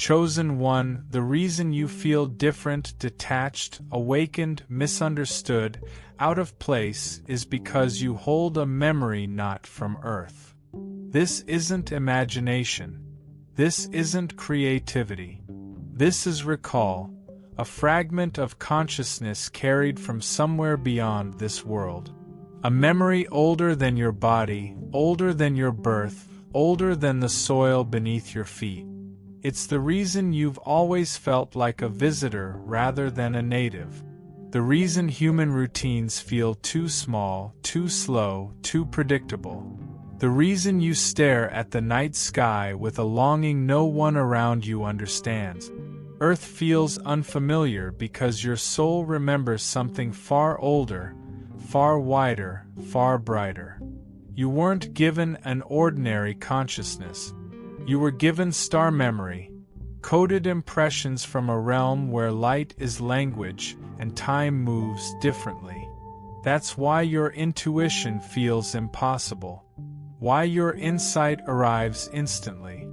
Chosen one, the reason you feel different, detached, awakened, misunderstood, out of place is because you hold a memory not from Earth. This isn't imagination. This isn't creativity. This is recall, a fragment of consciousness carried from somewhere beyond this world. A memory older than your body, older than your birth, older than the soil beneath your feet. It's the reason you've always felt like a visitor rather than a native. The reason human routines feel too small, too slow, too predictable. The reason you stare at the night sky with a longing no one around you understands. Earth feels unfamiliar because your soul remembers something far older, far wider, far brighter. You weren't given an ordinary consciousness. You were given star memory, coded impressions from a realm where light is language and time moves differently. That's why your intuition feels impossible. Why your insight arrives instantly.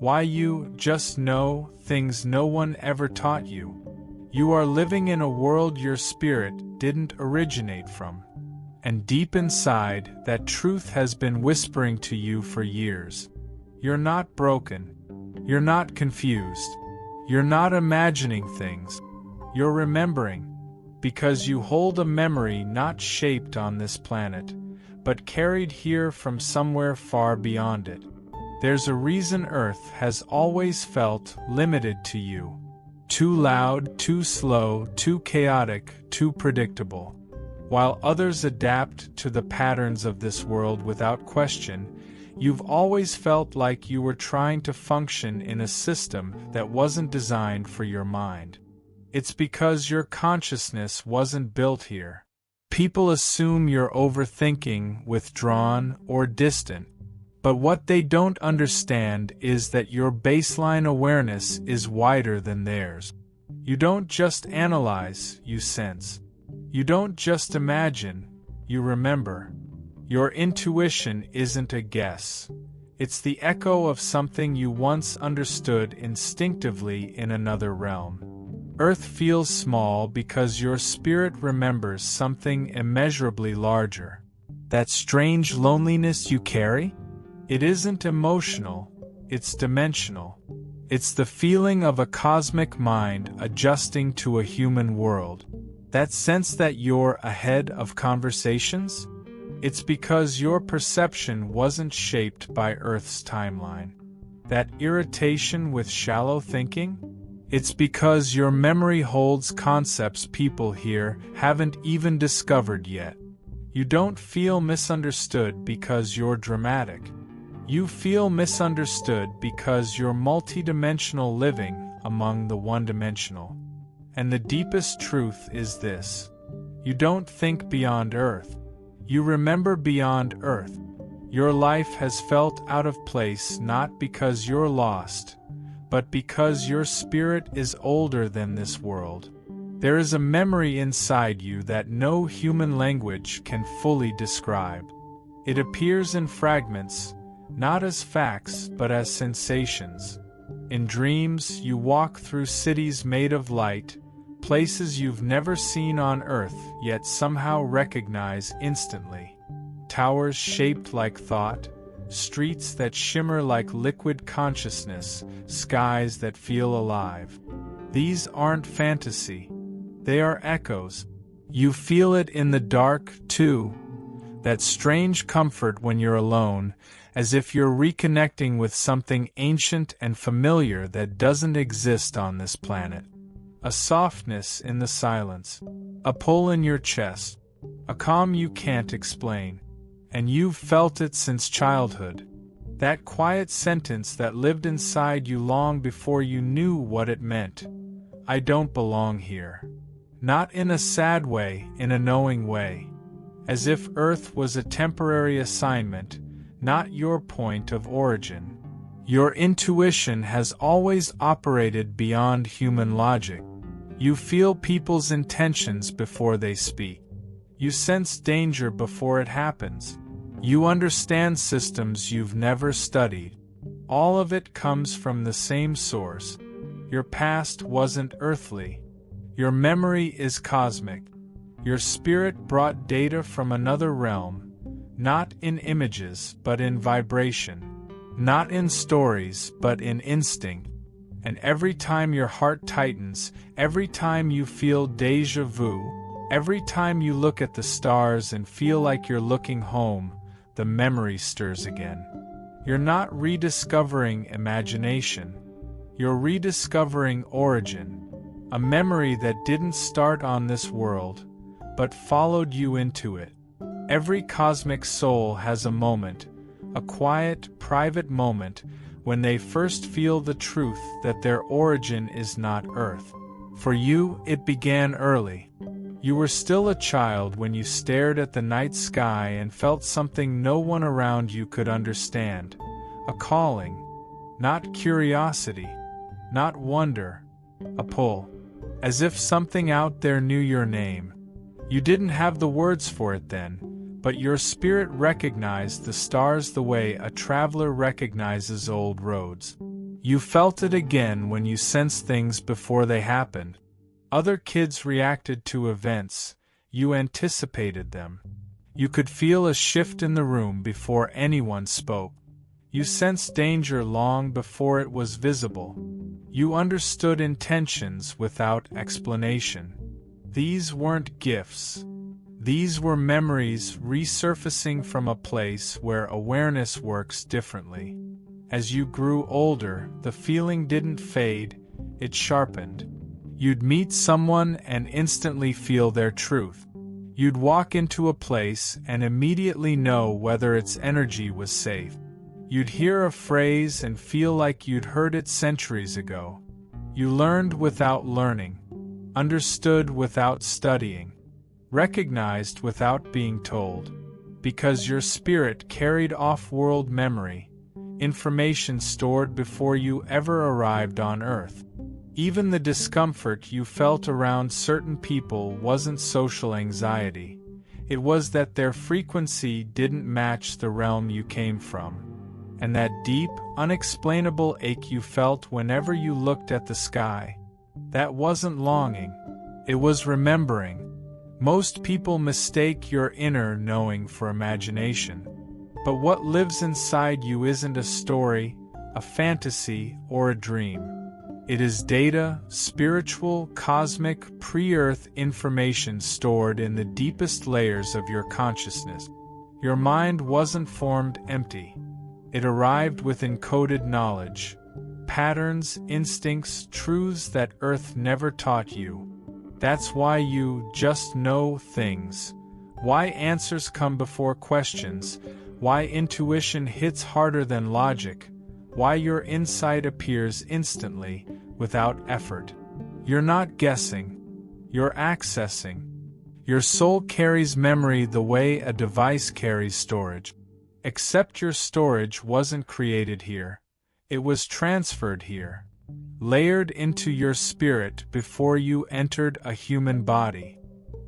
Why you just know things no one ever taught you. You are living in a world your spirit didn't originate from. And deep inside, that truth has been whispering to you for years. You're not broken. You're not confused. You're not imagining things. You're remembering. Because you hold a memory not shaped on this planet, but carried here from somewhere far beyond it. There's a reason Earth has always felt limited to you. Too loud, too slow, too chaotic, too predictable. While others adapt to the patterns of this world without question, you've always felt like you were trying to function in a system that wasn't designed for your mind. It's because your consciousness wasn't built here. People assume you're overthinking, withdrawn, or distant. But what they don't understand is that your baseline awareness is wider than theirs. You don't just analyze, you sense. You don't just imagine, you remember. Your intuition isn't a guess. It's the echo of something you once understood instinctively in another realm. Earth feels small because your spirit remembers something immeasurably larger. That strange loneliness you carry? It isn't emotional, it's dimensional. It's the feeling of a cosmic mind adjusting to a human world. That sense that you're ahead of conversations? It's because your perception wasn't shaped by Earth's timeline. That irritation with shallow thinking? It's because your memory holds concepts people here haven't even discovered yet. You don't feel misunderstood because you're dramatic. You feel misunderstood because you're multidimensional, living among the one-dimensional. And the deepest truth is this. You don't think beyond Earth. You remember beyond Earth. Your life has felt out of place not because you're lost, but because your spirit is older than this world. There is a memory inside you that no human language can fully describe. It appears in fragments, not as facts but as sensations. In dreams, you walk through cities made of light, places you've never seen on Earth yet somehow recognize instantly. Towers shaped like thought, streets that shimmer like liquid consciousness, skies that feel alive. These aren't fantasy. They are echoes. You feel it in the dark, too. That strange comfort when you're alone, as if you're reconnecting with something ancient and familiar that doesn't exist on this planet. A softness in the silence, a pull in your chest, a calm you can't explain. And you've felt it since childhood. That quiet sentence that lived inside you long before you knew what it meant. I don't belong here. Not in a sad way, in a knowing way. As if Earth was a temporary assignment, not your point of origin. Your intuition has always operated beyond human logic. You feel people's intentions before they speak. You sense danger before it happens. You understand systems you've never studied. All of it comes from the same source, Your past wasn't earthly. Your memory is cosmic. Your spirit brought data from another realm, not in images but in vibration, not in stories but in instinct. And every time your heart tightens, every time you feel déjà vu, every time you look at the stars and feel like you're looking home, the memory stirs again. You're not rediscovering imagination. You're rediscovering origin, a memory that didn't start on this world, but followed you into it. Every cosmic soul has a moment, a quiet, private moment, when they first feel the truth that their origin is not Earth. For you, it began early. You were still a child when you stared at the night sky and felt something no one around you could understand. A calling, not curiosity, not wonder, a pull. As if something out there knew your name. You didn't have the words for it then, but your spirit recognized the stars the way a traveler recognizes old roads. You felt it again when you sensed things before they happened. Other kids reacted to events, you anticipated them. You could feel a shift in the room before anyone spoke. You sensed danger long before it was visible. You understood intentions without explanation. These weren't gifts. These were memories resurfacing from a place where awareness works differently. As you grew older, the feeling didn't fade, it sharpened. You'd meet someone and instantly feel their truth. You'd walk into a place and immediately know whether its energy was safe. You'd hear a phrase and feel like you'd heard it centuries ago. You learned without learning, understood without studying, recognized without being told, because your spirit carried off-world memory, information stored before you ever arrived on Earth. Even the discomfort you felt around certain people wasn't social anxiety. It was that their frequency didn't match the realm you came from. And that deep, unexplainable ache you felt whenever you looked at the sky, that wasn't longing, it was remembering. Most people mistake your inner knowing for imagination. But what lives inside you isn't a story, a fantasy, or a dream. It is data, spiritual, cosmic, pre-Earth information stored in the deepest layers of your consciousness. Your mind wasn't formed empty. It arrived with encoded knowledge, patterns, instincts, truths that Earth never taught you. That's why you just know things, why answers come before questions, why intuition hits harder than logic, why your insight appears instantly, without effort. You're not guessing, you're accessing. Your soul carries memory the way a device carries storage. Except your storage wasn't created here. It was transferred here, layered into your spirit before you entered a human body.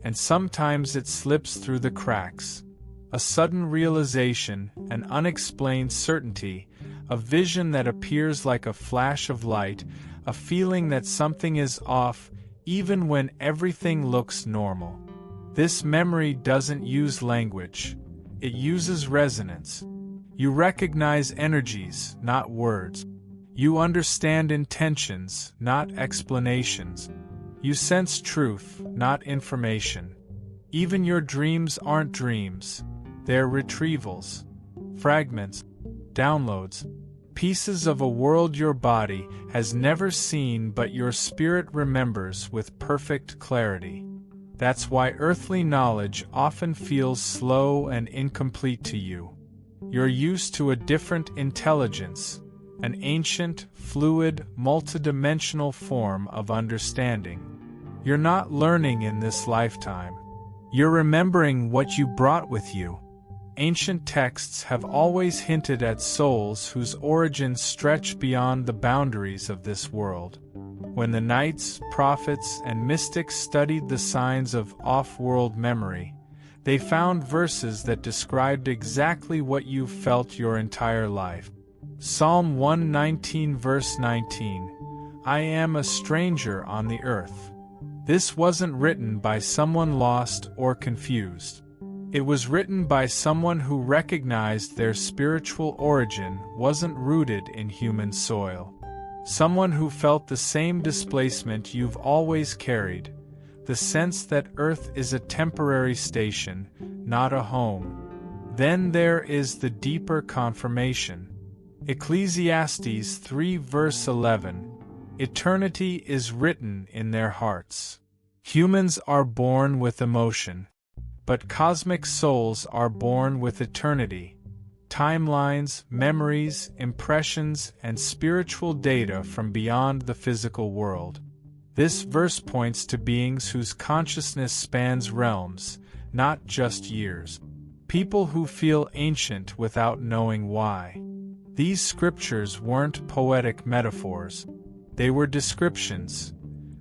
And sometimes it slips through the cracks. A sudden realization, an unexplained certainty, a vision that appears like a flash of light, a feeling that something is off, even when everything looks normal. This memory doesn't use language. It uses resonance. You recognize energies, not words. You understand intentions, not explanations. You sense truth, not information. Even your dreams aren't dreams. They're retrievals, fragments, downloads, pieces of a world your body has never seen but your spirit remembers with perfect clarity. That's why earthly knowledge often feels slow and incomplete to you. You're used to a different intelligence, an ancient, fluid, multidimensional form of understanding. You're not learning in this lifetime. You're remembering what you brought with you. Ancient texts have always hinted at souls whose origins stretch beyond the boundaries of this world. When the knights, prophets, and mystics studied the signs of off-world memory, they found verses that described exactly what you've felt your entire life. Psalm 119 verse 19, I am a stranger on the earth. This wasn't written by someone lost or confused. It was written by someone who recognized their spiritual origin wasn't rooted in human soil. Someone who felt the same displacement you've always carried, the sense that Earth is a temporary station, not a home. Then there is the deeper confirmation. Ecclesiastes 3 verse 11, eternity is written in their hearts. Humans are born with emotion, but cosmic souls are born with eternity. Timelines, memories, impressions, and spiritual data from beyond the physical world. This verse points to beings whose consciousness spans realms, not just years. People who feel ancient without knowing why. These scriptures weren't poetic metaphors. They were descriptions,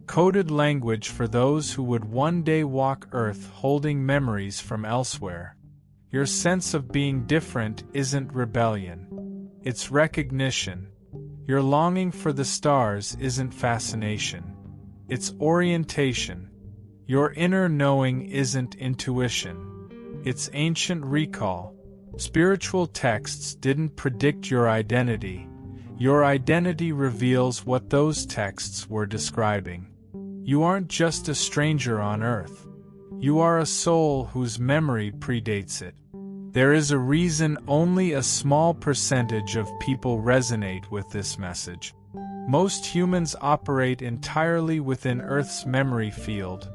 coded language for those who would one day walk Earth holding memories from elsewhere. Your sense of being different isn't rebellion. It's recognition. Your longing for the stars isn't fascination. It's orientation. Your inner knowing isn't intuition. It's ancient recall. Spiritual texts didn't predict your identity. Your identity reveals what those texts were describing. You aren't just a stranger on Earth. You are a soul whose memory predates it. There is a reason only a small percentage of people resonate with this message. Most humans operate entirely within Earth's memory field,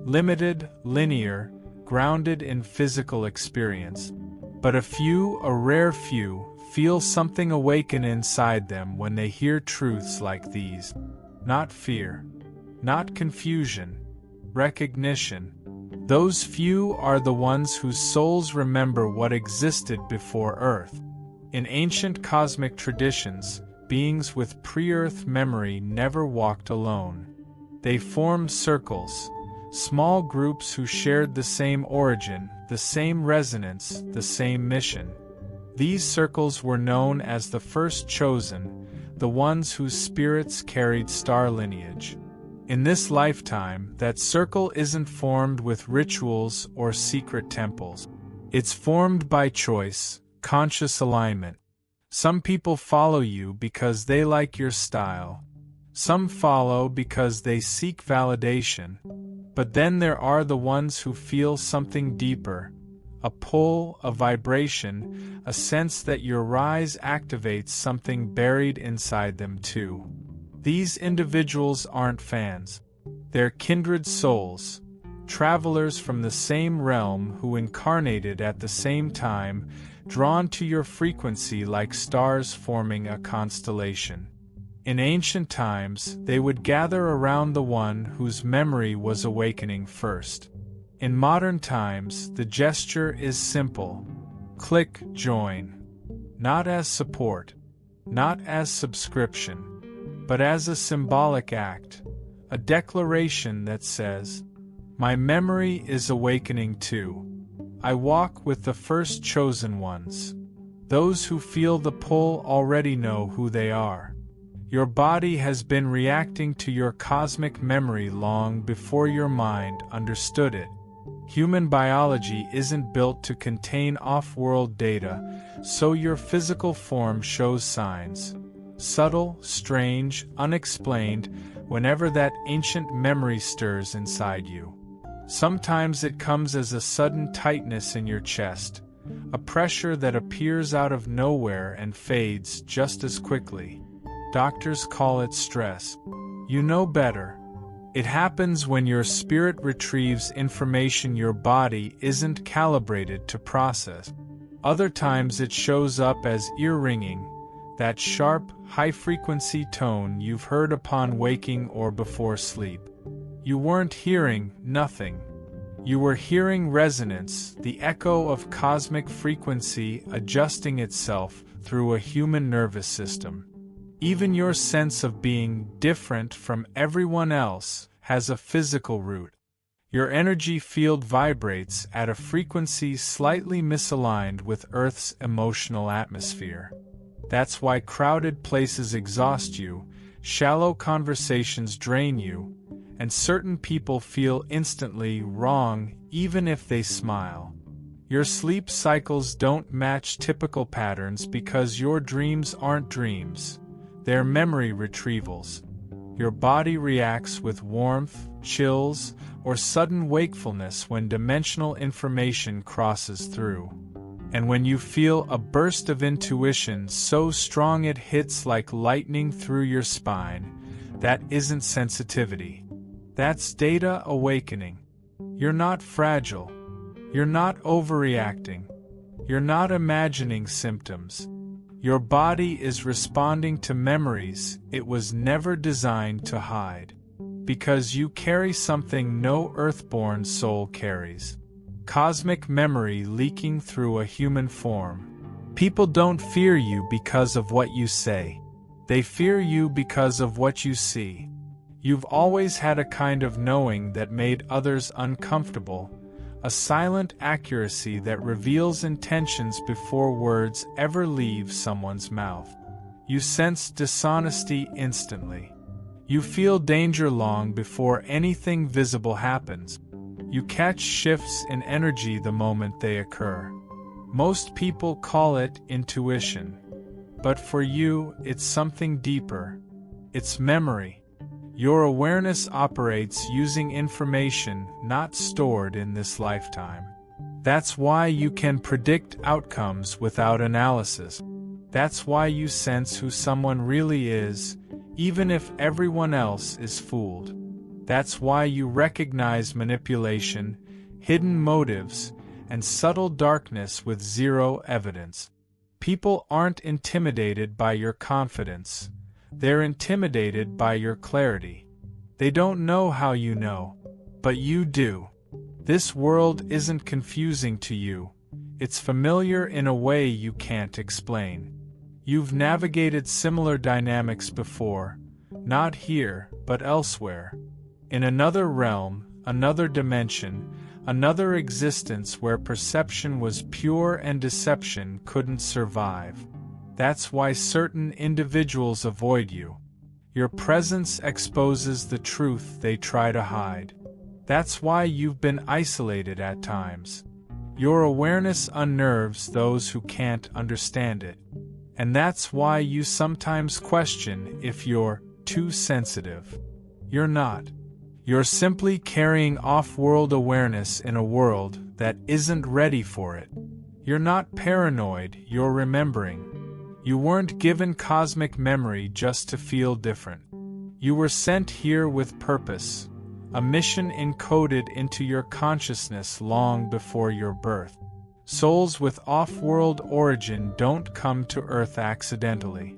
limited, linear, grounded in physical experience. But a rare few, feel something awaken inside them when they hear truths like these. Not fear, not confusion, recognition. Those few are the ones whose souls remember what existed before Earth. In ancient cosmic traditions, beings with pre-Earth memory never walked alone. They formed circles, small groups who shared the same origin, the same resonance, the same mission. These circles were known as the first chosen, the ones whose spirits carried star lineage. In this lifetime, that circle isn't formed with rituals or secret temples. It's formed by choice, conscious alignment. Some people follow you because they like your style. Some follow because they seek validation. But then there are the ones who feel something deeper, a pull, a vibration, a sense that your rise activates something buried inside them too. These individuals aren't fans. They're kindred souls, travelers from the same realm who incarnated at the same time, drawn to your frequency like stars forming a constellation. In ancient times, they would gather around the one whose memory was awakening first. In modern times, the gesture is simple. Click join. Not as support, not as subscription, but as a symbolic act, a declaration that says, "My memory is awakening too. I walk with the first chosen ones." Those who feel the pull already know who they are. Your body has been reacting to your cosmic memory long before your mind understood it. Human biology isn't built to contain off-world data, so your physical form shows signs. Subtle, strange, unexplained, whenever that ancient memory stirs inside you. Sometimes it comes as a sudden tightness in your chest, a pressure that appears out of nowhere and fades just as quickly. Doctors call it stress. You know better. It happens when your spirit retrieves information your body isn't calibrated to process. Other times it shows up as ear ringing, that sharp, high-frequency tone you've heard upon waking or before sleep. You weren't hearing nothing. You were hearing resonance, the echo of cosmic frequency adjusting itself through a human nervous system. Even your sense of being different from everyone else has a physical root. Your energy field vibrates at a frequency slightly misaligned with Earth's emotional atmosphere. That's why crowded places exhaust you, shallow conversations drain you, and certain people feel instantly wrong even if they smile. Your sleep cycles don't match typical patterns because your dreams aren't dreams, they're memory retrievals. Your body reacts with warmth, chills, or sudden wakefulness when dimensional information crosses through. And when you feel a burst of intuition so strong it hits like lightning through your spine, that isn't sensitivity. That's data awakening. You're not fragile. You're not overreacting. You're not imagining symptoms. Your body is responding to memories it was never designed to hide. Because you carry something no earthborn soul carries. Cosmic memory leaking through a human form. People don't fear you because of what you say. They fear you because of what you see. You've always had a kind of knowing that made others uncomfortable, a silent accuracy that reveals intentions before words ever leave someone's mouth. You sense dishonesty instantly. You feel danger long before anything visible happens. You catch shifts in energy the moment they occur. Most people call it intuition. But for you, it's something deeper. It's memory. Your awareness operates using information not stored in this lifetime. That's why you can predict outcomes without analysis. That's why you sense who someone really is, even if everyone else is fooled. That's why you recognize manipulation, hidden motives, and subtle darkness with zero evidence. People aren't intimidated by your confidence. They're intimidated by your clarity. They don't know how you know, but you do. This world isn't confusing to you. It's familiar in a way you can't explain. You've navigated similar dynamics before, not here, but elsewhere. In another realm, another dimension, another existence where perception was pure and deception couldn't survive. That's why certain individuals avoid you. Your presence exposes the truth they try to hide. That's why you've been isolated at times. Your awareness unnerves those who can't understand it. And that's why you sometimes question if you're too sensitive. You're not. You're simply carrying off-world awareness in a world that isn't ready for it. You're not paranoid, you're remembering. You weren't given cosmic memory just to feel different. You were sent here with purpose, a mission encoded into your consciousness long before your birth. Souls with off-world origin don't come to Earth accidentally.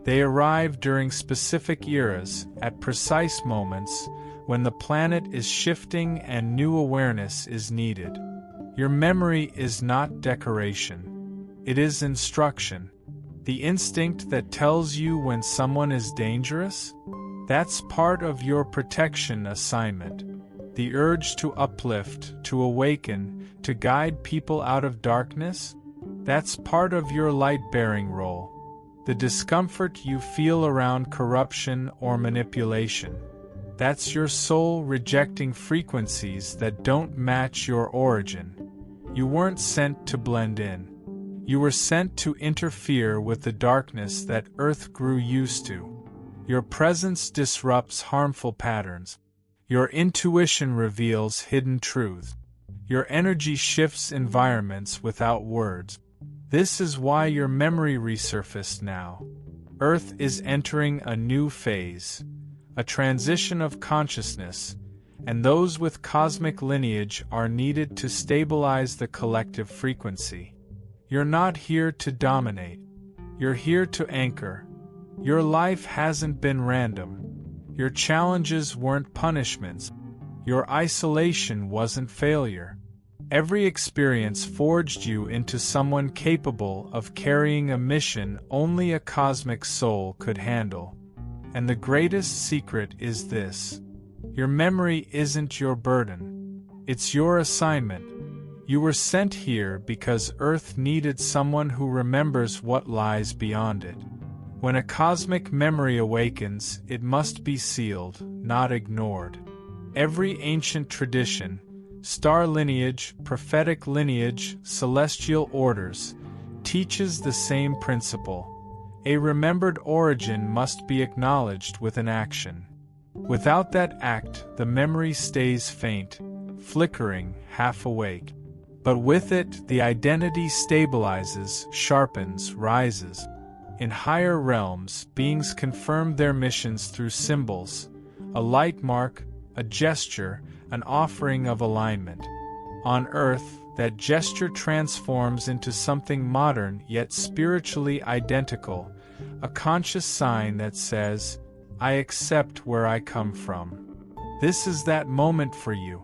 They arrive during specific eras, at precise moments, when the planet is shifting and new awareness is needed. Your memory is not decoration. It is instruction. The instinct that tells you when someone is dangerous? That's part of your protection assignment. The urge to uplift, to awaken, to guide people out of darkness? That's part of your light-bearing role. The discomfort you feel around corruption or manipulation? That's your soul rejecting frequencies that don't match your origin. You weren't sent to blend in. You were sent to interfere with the darkness that Earth grew used to. Your presence disrupts harmful patterns. Your intuition reveals hidden truths. Your energy shifts environments without words. This is why your memory resurfaced now. Earth is entering a new phase, a transition of consciousness, and those with cosmic lineage are needed to stabilize the collective frequency. You're not here to dominate. You're here to anchor. Your life hasn't been random. Your challenges weren't punishments. Your isolation wasn't failure. Every experience forged you into someone capable of carrying a mission only a cosmic soul could handle. And the greatest secret is this: your memory isn't your burden. It's your assignment. You were sent here because Earth needed someone who remembers what lies beyond it. When a cosmic memory awakens, it must be sealed, not ignored. Every ancient tradition, star lineage, prophetic lineage, celestial orders, teaches the same principle. A remembered origin must be acknowledged with an action. Without that act, the memory stays faint, flickering, half awake. But with it, the identity stabilizes, sharpens, rises. In higher realms, beings confirm their missions through symbols, a light mark, a gesture, an offering of alignment. On Earth, that gesture transforms into something modern yet spiritually identical, a conscious sign that says, "I accept where I come from." This is that moment for you.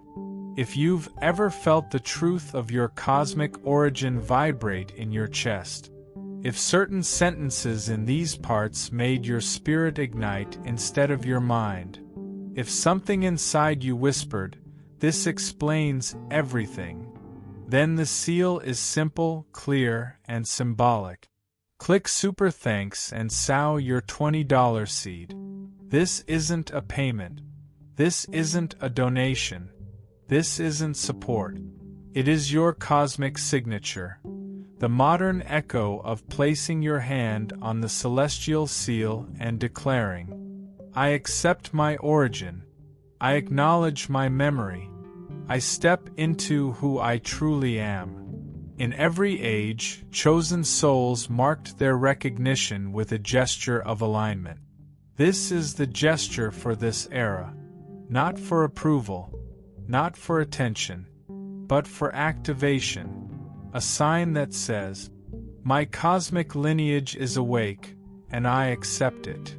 If you've ever felt the truth of your cosmic origin vibrate in your chest, if certain sentences in these parts made your spirit ignite instead of your mind, if something inside you whispered, "This explains everything," then the seal is simple, clear, and symbolic. Click Super Thanks and sow your $20 seed. This isn't a payment. This isn't a donation. This isn't support. It is your cosmic signature, the modern echo of placing your hand on the celestial seal and declaring, "I accept my origin. I acknowledge my memory. I step into who I truly am." In every age, chosen souls marked their recognition with a gesture of alignment. This is the gesture for this era. Not for approval, not for attention, but for activation. A sign that says, "My cosmic lineage is awake, and I accept it."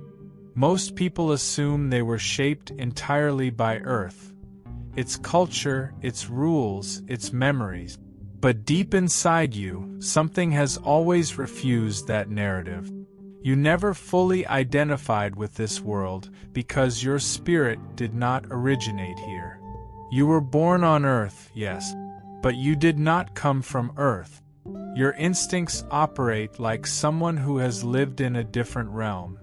Most people assume they were shaped entirely by Earth, its culture, its rules, its memories. But deep inside you, something has always refused that narrative. You never fully identified with this world because your spirit did not originate here. You were born on Earth, yes, but you did not come from Earth. Your instincts operate like someone who has lived in a different realm.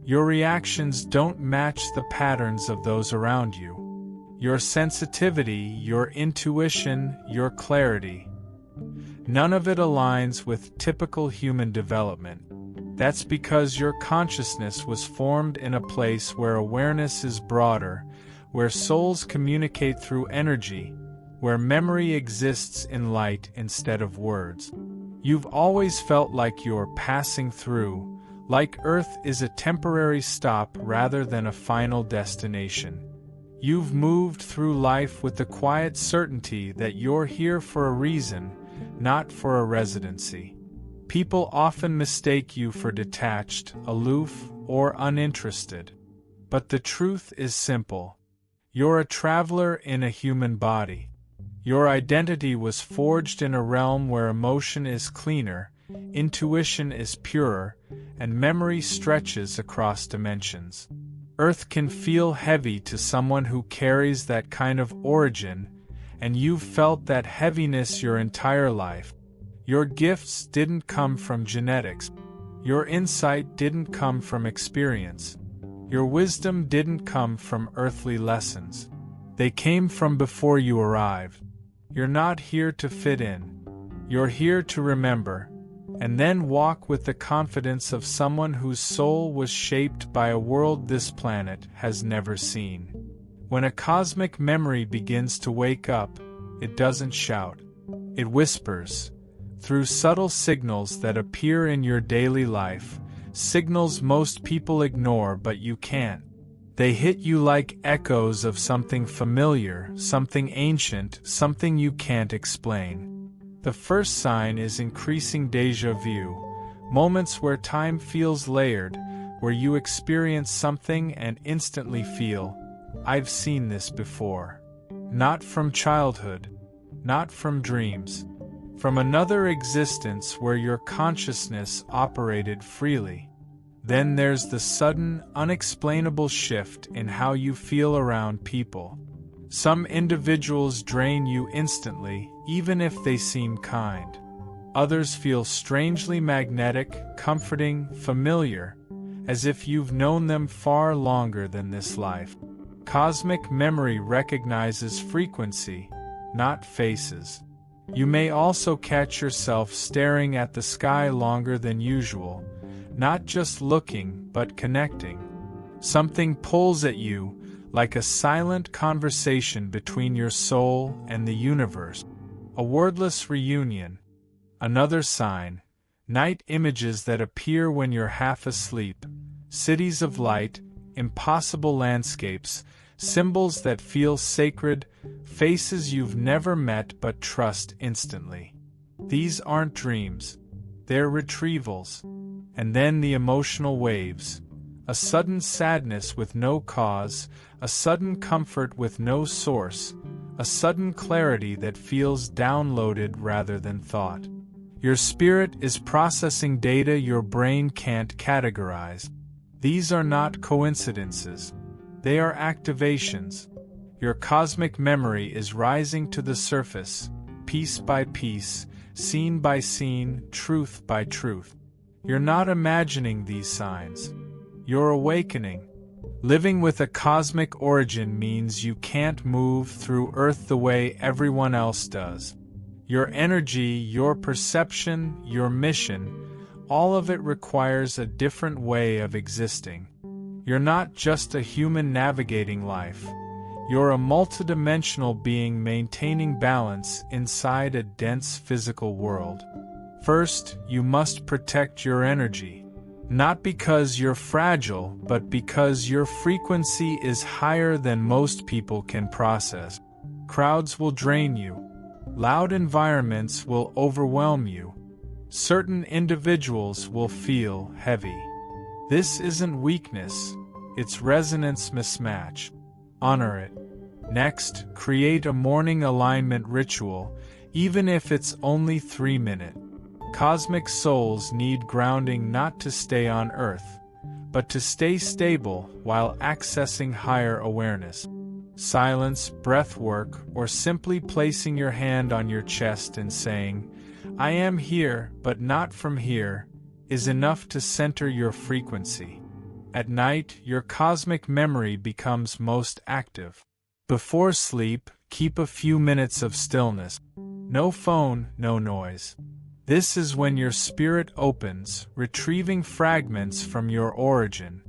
Your reactions don't match the patterns of those around you. Your sensitivity, your intuition, your clarity, none of it aligns with typical human development. That's because your consciousness was formed in a place where awareness is broader, where souls communicate through energy, where memory exists in light instead of words. You've always felt like you're passing through, like Earth is a temporary stop rather than a final destination. You've moved through life with the quiet certainty that you're here for a reason, not for a residency. People often mistake you for detached, aloof, or uninterested. But the truth is simple. You're a traveler in a human body. Your identity was forged in a realm where emotion is cleaner, intuition is purer, and memory stretches across dimensions. Earth can feel heavy to someone who carries that kind of origin, and you've felt that heaviness your entire life. Your gifts didn't come from genetics. Your insight didn't come from experience. Your wisdom didn't come from earthly lessons. They came from before you arrived. You're not here to fit in. You're here to remember, and then walk with the confidence of someone whose soul was shaped by a world this planet has never seen. When a cosmic memory begins to wake up, it doesn't shout. It whispers. Through subtle signals that appear in your daily life, signals most people ignore but you can't. They hit you like echoes of something familiar, something ancient, something you can't explain. The first sign is increasing déjà vu, moments where time feels layered, where you experience something and instantly feel, "I've seen this before." Not from childhood, not from dreams, from another existence where your consciousness operated freely. Then there's the sudden, unexplainable shift in how you feel around people. Some individuals drain you instantly, even if they seem kind. Others feel strangely magnetic, comforting, familiar, as if you've known them far longer than this life. Cosmic memory recognizes frequency, not faces. You may also catch yourself staring at the sky longer than usual, not just looking but connecting. Something pulls at you, like a silent conversation between your soul and the universe. A wordless reunion. Another sign. Night images that appear when you're half asleep. Cities of light, impossible landscapes, symbols that feel sacred, faces you've never met but trust instantly. These aren't dreams. They're retrievals. And then the emotional waves. A sudden sadness with no cause, a sudden comfort with no source, a sudden clarity that feels downloaded rather than thought. Your spirit is processing data your brain can't categorize. These are not coincidences. They are activations. Your cosmic memory is rising to the surface, piece by piece, scene by scene, truth by truth. You're not imagining these signs. You're awakening. Living with a cosmic origin means you can't move through Earth the way everyone else does. Your energy, your perception, your mission, all of it requires a different way of existing. You're not just a human navigating life. You're a multidimensional being maintaining balance inside a dense physical world. First, you must protect your energy. Not because you're fragile, but because your frequency is higher than most people can process. Crowds will drain you. Loud environments will overwhelm you. Certain individuals will feel heavy. This isn't weakness, it's resonance mismatch. Honor it. Next, create a morning alignment ritual, even if it's only 3 minutes. Cosmic souls need grounding not to stay on Earth, but to stay stable while accessing higher awareness. Silence, breath work, or simply placing your hand on your chest and saying, "I am here, but not from here," is enough to center your frequency. At night, your cosmic memory becomes most active. Before sleep, keep a few minutes of stillness. No phone, no noise. This is when your spirit opens, retrieving fragments from your origin.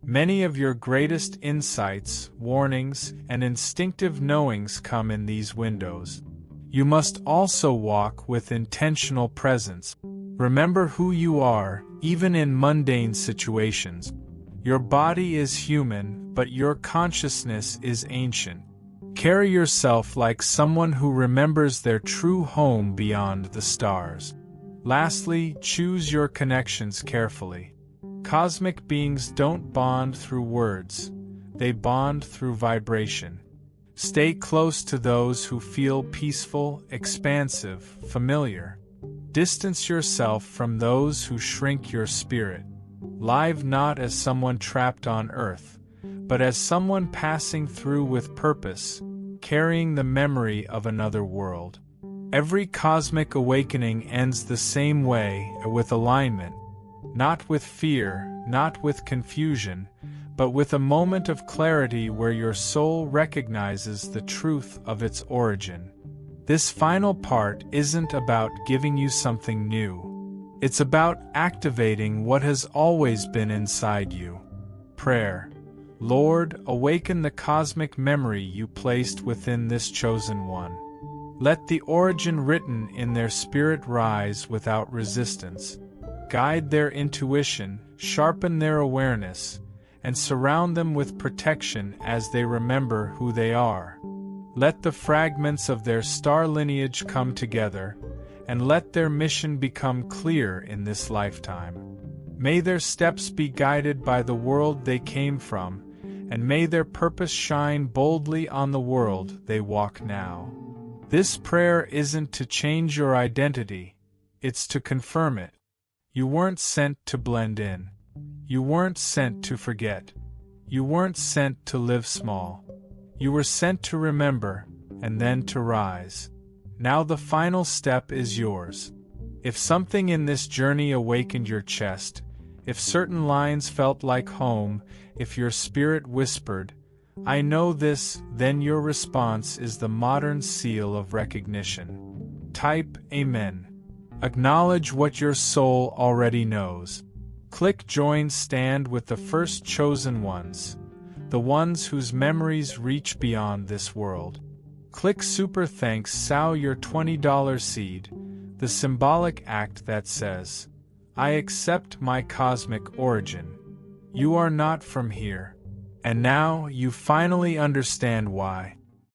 Many of your greatest insights, warnings, and instinctive knowings come in these windows. You must also walk with intentional presence. Remember who you are, even in mundane situations. Your body is human, but your consciousness is ancient. Carry yourself like someone who remembers their true home beyond the stars. Lastly, choose your connections carefully. Cosmic beings don't bond through words, they bond through vibration. Stay close to those who feel peaceful, expansive, familiar. Distance yourself from those who shrink your spirit. Live not as someone trapped on Earth, but as someone passing through with purpose, carrying the memory of another world. Every cosmic awakening ends the same way, with alignment. Not with fear, not with confusion, but with a moment of clarity where your soul recognizes the truth of its origin. This final part isn't about giving you something new. It's about activating what has always been inside you. Prayer. Lord, awaken the cosmic memory you placed within this chosen one. Let the origin written in their spirit rise without resistance. Guide their intuition, sharpen their awareness, and surround them with protection as they remember who they are. Let the fragments of their star lineage come together, and let their mission become clear in this lifetime. May their steps be guided by the world they came from, and may their purpose shine boldly on the world they walk now. This prayer isn't to change your identity, it's to confirm it. You weren't sent to blend in. You weren't sent to forget. You weren't sent to live small. You were sent to remember, and then to rise. Now the final step is yours. If something in this journey awakened your chest, If certain lines felt like home, if your spirit whispered, "I know this," then your response is the modern seal of recognition. Type Amen. Acknowledge what your soul already knows. Click Join Stand with the first chosen ones, the ones whose memories reach beyond this world. Click Super Thanks Sow your $20 seed, the symbolic act that says, "I accept my cosmic origin. You are not from here." And now you finally understand why.